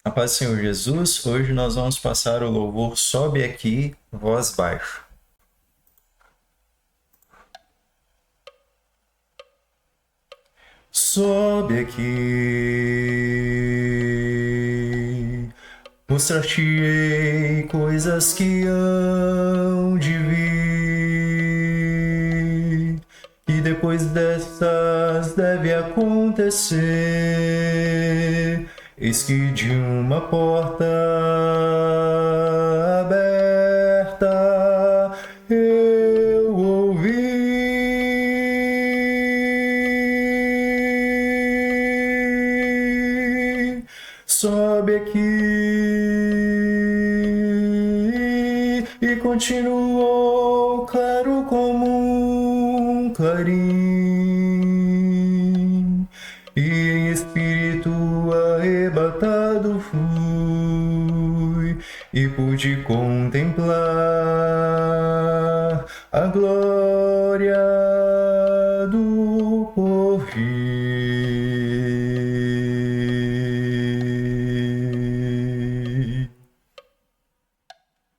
A paz do Senhor Jesus, hoje nós vamos passar o louvor Sobe Aqui, voz baixa. Sobe aqui, mostrar-te-ei coisas que hão de vir, que depois destas deve acontecer. Eis que de uma porta aberta eu ouvi. Sobe aqui e continuou claro como um clarim, e em espírito arrebatado fui e pude contemplar a glória do porvir.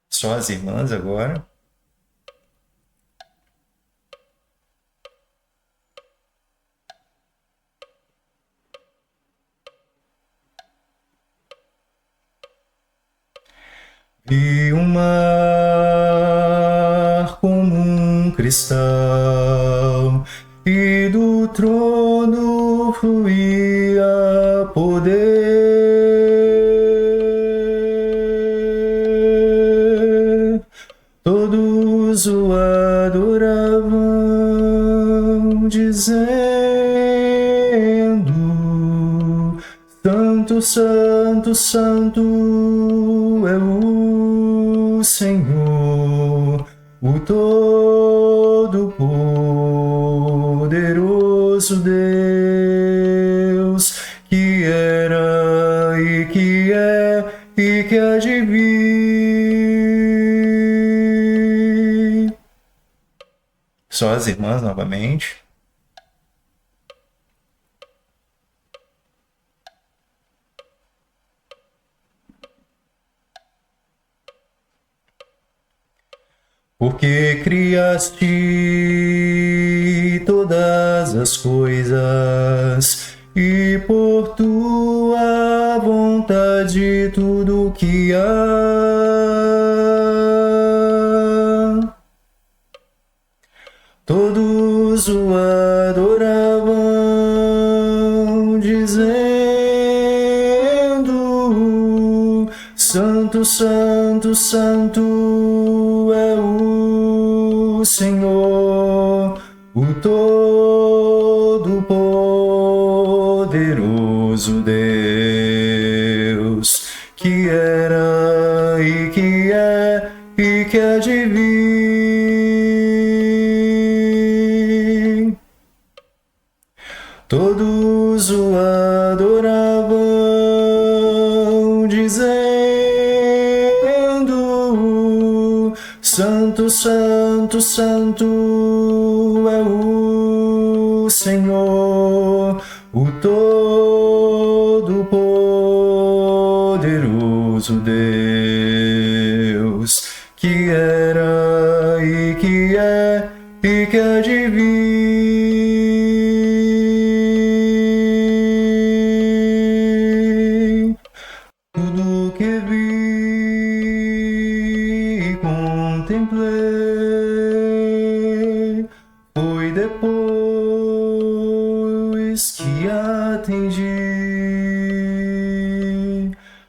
Só as irmãs agora. Vi um mar como um cristal, e do trono fluía poder. Todos o adoravam, dizendo: Santo, Santo, Santo é o Senhor, o Todo-Poderoso Deus, que era e que é e que há de vir. Só as irmãs novamente. Porque criaste todas as coisas, e por tua vontade tudo que há. Todos o adoravam, dizendo: Santo, Santo, Santo é o Senhor, o Todo-Poderoso Deus, que era e que é e que há de vir. Todos o adoravam, dizendo: Santo, Santo, Santo é o Senhor, o Todo-Poderoso Deus, que era e que é e que há de vir. Tudo que vi e contemplei foi depois que atendi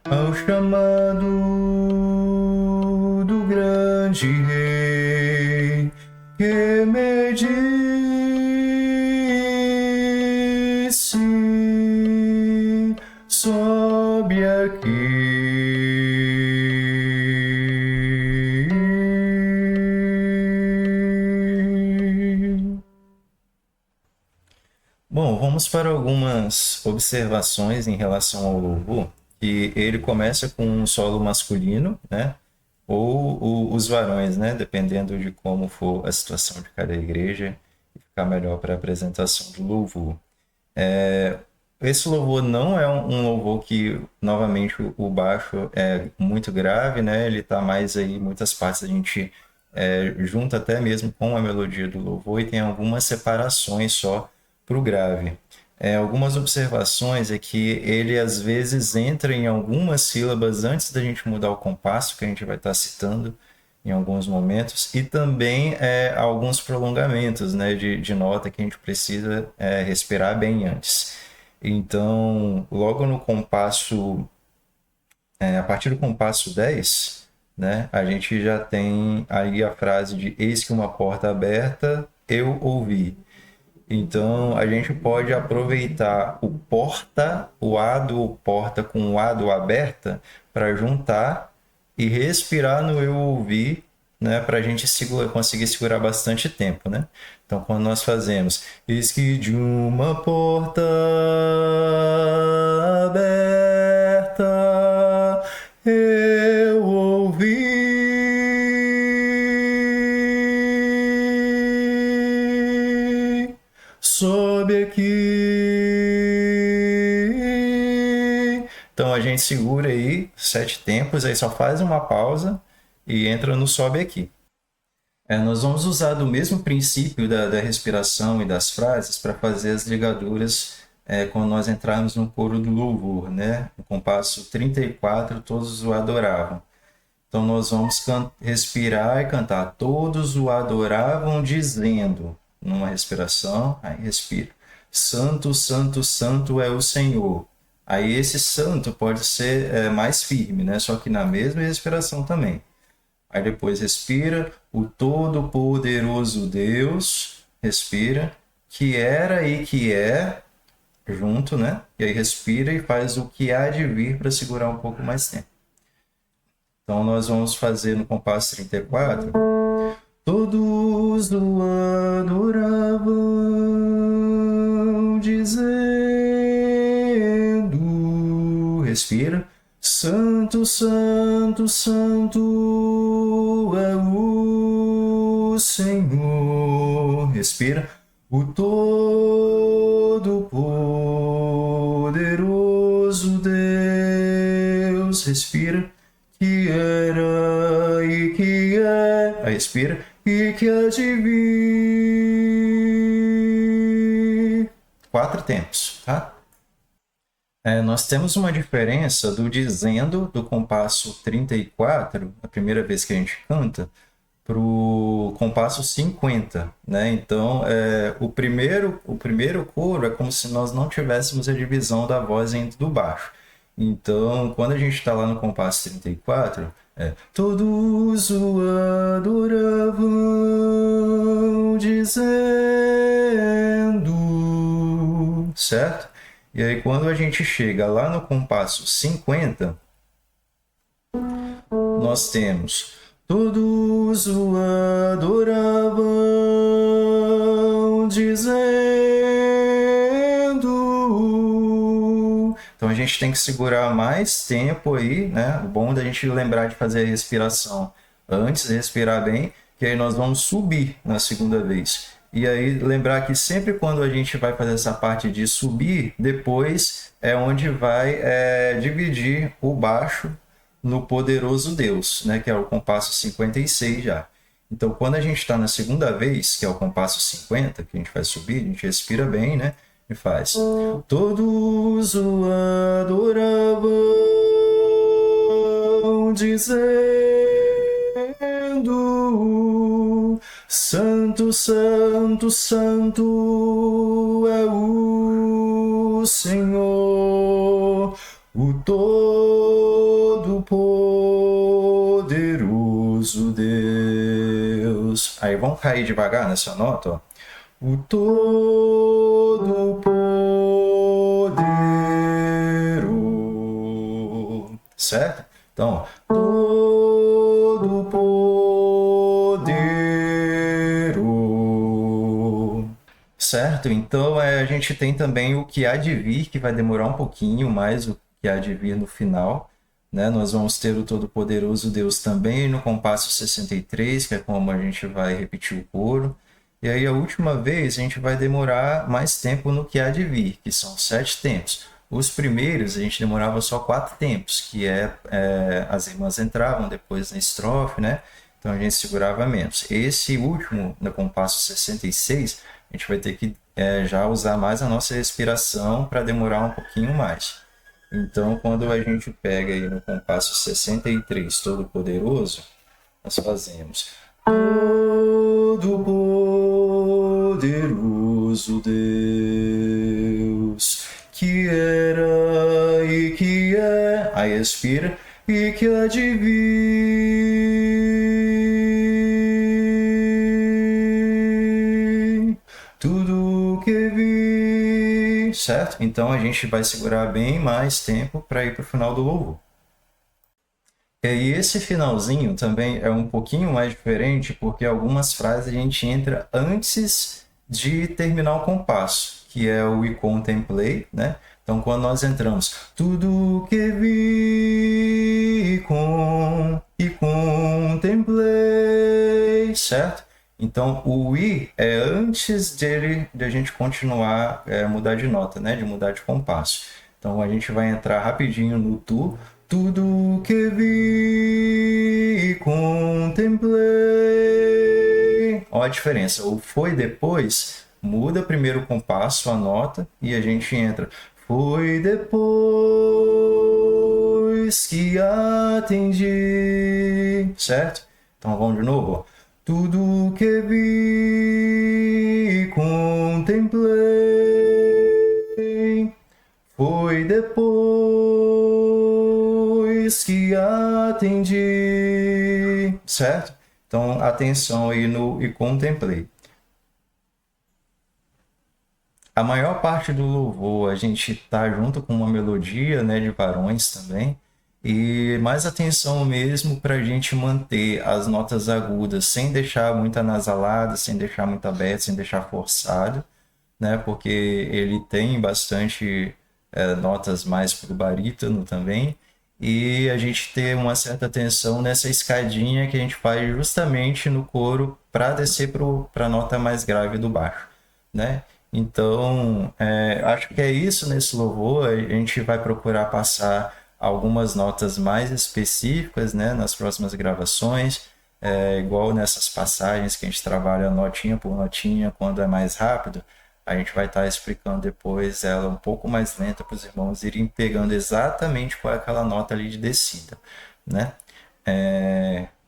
ao chamado do grande Rei, que me disse: sobe aqui. Bom, vamos para algumas observações em relação ao louvor, que ele começa com um solo masculino, né? Ou os varões, né? Dependendo de como for a situação de cada igreja, e ficar melhor para a apresentação do louvor. esse louvor não é um louvor que, novamente, o baixo é muito grave, né? Ele tá mais aí, muitas partes a gente junta até mesmo com a melodia do louvor e tem algumas separações só para o grave. Algumas observações é que ele às vezes entra em algumas sílabas antes da gente mudar o compasso, que a gente vai estar citando em alguns momentos, e também alguns prolongamentos, né, de nota que a gente precisa respirar bem antes. Então, logo no compasso, a partir do compasso 10, né, a gente já tem aí a frase de eis que uma porta aberta eu ouvi. Então, a gente pode aproveitar o porta, o A do porta com o A do aberta, para juntar e respirar no eu ouvir, né, para a gente conseguir segurar bastante tempo, né? Então, quando nós fazemos eis que de uma porta aberta eu ouvi, sobe aqui. Então a gente segura aí 7 tempos, aí só faz uma pausa e entra no sobe aqui. Nós vamos usar do mesmo princípio da respiração e das frases para fazer as ligaduras quando nós entrarmos no coro do louvor, né? No compasso 34, todos o adoravam. Então nós vamos respirar e cantar. Todos o adoravam dizendo, numa respiração, aí respira. Santo, santo, santo é o Senhor. Aí esse santo pode ser mais firme, né? Só que na mesma respiração também. Aí depois respira, o Todo-Poderoso Deus, respira, que era e que é, junto, né? E aí respira e faz o que há de vir para segurar um pouco mais tempo. Então nós vamos fazer no compasso 34. Todos o adoravam, dizendo, respira, Santo, Santo, Santo é o Senhor. Respira. O Todo-Poderoso Deus. Respira. Que era e que é. Aí respira. E que há de vir. 4 tempos, tá? Nós temos uma diferença do dizendo do compasso 34, a primeira vez que a gente canta, para o compasso 50, né? Então, o primeiro coro é como se nós não tivéssemos a divisão da voz do baixo. Então, quando a gente está lá no compasso 34, todos o adoravam dizendo, certo? E aí, quando a gente chega lá no compasso 50, nós temos todos o adoravam dizendo. Então a gente tem que segurar mais tempo aí, né? O bom da gente lembrar de fazer a respiração antes de respirar bem, que aí nós vamos subir na segunda vez. E aí lembrar que sempre quando a gente vai fazer essa parte de subir, depois é onde vai dividir o baixo no poderoso Deus, né? Que é o compasso 56 já. Então quando a gente está na segunda vez, que é o compasso 50, que a gente vai subir, a gente respira bem, né? E faz. Todos o adoravam dizendo Santo, Santo, Santo é o Senhor, o Todo-Poderoso Deus. Aí vamos cair devagar nessa nota, ó. O Todo-Poderoso, certo? Então, Todo-Poderoso, certo? Então, a gente tem também o que há de vir, que vai demorar um pouquinho mais, o que há de vir no final, né? Nós vamos ter o Todo-Poderoso Deus também no compasso 63, que é como a gente vai repetir o coro. E aí a última vez a gente vai demorar mais tempo no que há de vir, que são 7 tempos. Os primeiros a gente demorava só 4 tempos, que as irmãs entravam depois na estrofe, né? Então a gente segurava menos. Esse último, no compasso 66, a gente vai ter que já usar mais a nossa respiração para demorar um pouquinho mais. Então, quando a gente pega aí no compasso 63, Todo-Poderoso, nós fazemos Todo-Poderoso Deus, que era e que é, aí expira, e que há de vir, tudo que vi, certo? Então a gente vai segurar bem mais tempo para ir para o final do louvor. E esse finalzinho também é um pouquinho mais diferente, porque algumas frases a gente entra antes de terminar o compasso, que é o e contemplei, né? Então, quando nós entramos, tudo que vi e contemplei, certo? Então, o i é antes de a gente continuar, mudar de nota, né? De mudar de compasso. Então, a gente vai entrar rapidinho no tu, tudo que vi e contemplei. Olha a diferença. O foi depois muda primeiro o compasso, a nota, e a gente entra. Foi depois que atendi. Certo? Então vamos de novo. Tudo que vi e contemplei. Foi depois que atendi, certo? Então, atenção aí no e contemplei. A maior parte do louvor a gente tá junto com uma melodia, né, de varões também, e mais atenção mesmo para a gente manter as notas agudas sem deixar muito anasalada, sem deixar muito aberto, sem deixar forçado, né? Porque ele tem bastante notas mais para o barítono também. E a gente ter uma certa atenção nessa escadinha que a gente faz justamente no coro para descer para a nota mais grave do baixo, né? Então, acho que é isso nesse louvor. A gente vai procurar passar algumas notas mais específicas, né, nas próximas gravações, igual nessas passagens que a gente trabalha notinha por notinha, quando é mais rápido, a gente vai estar explicando depois ela um pouco mais lenta para os irmãos irem pegando exatamente qual é aquela nota ali de descida, né?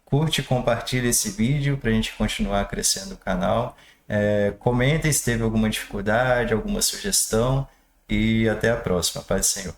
Curte e compartilha esse vídeo para a gente continuar crescendo o canal. Comenta se teve alguma dificuldade, alguma sugestão e até a próxima. Paz do Senhor.